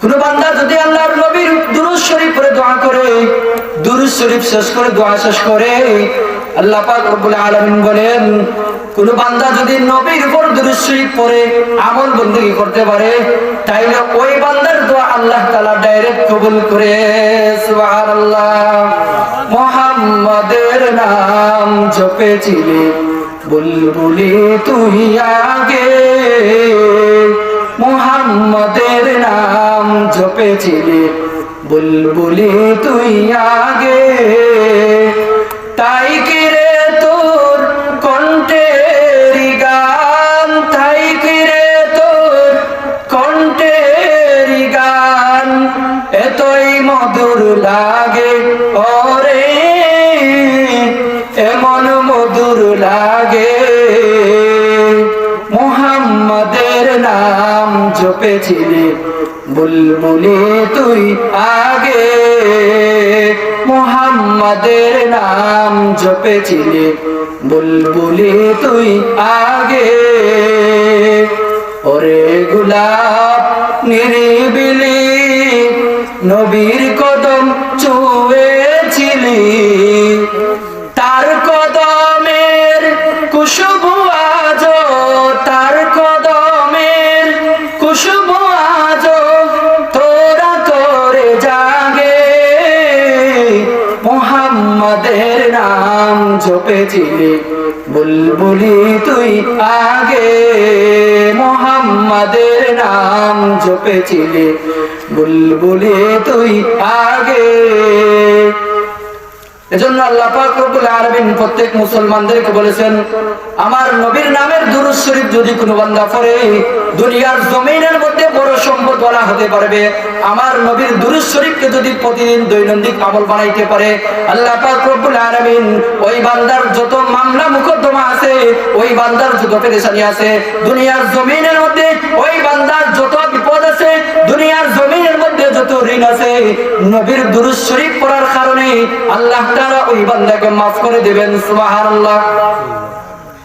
কোন বান্দা যদি আল্লাহর নবীর দুরূদ শরীফ পড়ে দোয়া করে, দুরূদ শরীফ শেষ করে দোয়া শেষ করে, আল্লাহ পাক রব্বুল আলামিন বলেন কোন বান্দা যদি নবীর উপর দুরূদ শরীফ পড়ে আমল বندگی করতে পারে, তাইলে ওই বান্দার দোয়া আল্লাহ তাআলা ডাইরেক্ট কবুল করে। সুবহানাল্লাহ। মুহাম্মাদের নাম জপেছিলে বুলবুলি তুই আগে, মুহাম্মাদের নাম জপেছিলে বুলবুলি তুই আগে, তাই কি রে তোর কণ্ঠের গান, তাই কি রে তোর কণ্ঠের গান এতই মধুর লাগে ওরে, এমন মধুর লাগে। মুহাম্মাদের নাম জপেছিলে বুলবুলি তুই আগে, মুহাম্মাদের নাম জপেছিলে বুলবুলি তুই আগে। ওরে গোলাপ নিরিবিলি নবীর কদম ছুঁয়েছিলি, তার কদমের খুশবু আজো, তার কদমের খুশবু আজো তোরা করে জাগে। মুহাম্মাদের নাম জপেছিলে বুলবুলি তুই আগে, মুহাম্মাদের নাম জপেছিলে বুলবুলি তুই আগে। এজন্য আল্লাহ পাক রব্বুল আলামিন প্রত্যেক মুসলমানদেরকে বলেছেন, আমার নবীর নামের দুরূদ শরীফ যদি কোনো বান্দা পড়ে দুনিয়ার জমিনের মধ্যে বড় সম্পদ বলা হতে পারবে। আমার নবীর দুরূদ শরীফকে যদি প্রতিদিন দৈনন্দিন আমল বানাইতে পারে, আল্লাহ পাক রব্বুল আলামিন ওই বান্দার যত মামলা মুকদ্দমা আছে, ওই বান্দার যত পেরেশানি আছে দুনিয়ার জমিনের মধ্যে, ওই বান্দার যত বিপদ আছে দুনিয়ার জমিনের মধ্যে যত ঋণ আছে, নবীর দুরূদ শরীফ পড়ার কারণে আল্লাহ তাআলা ওই বান্দাকে মাফ করে দিবেন। সুবহানাল্লাহ।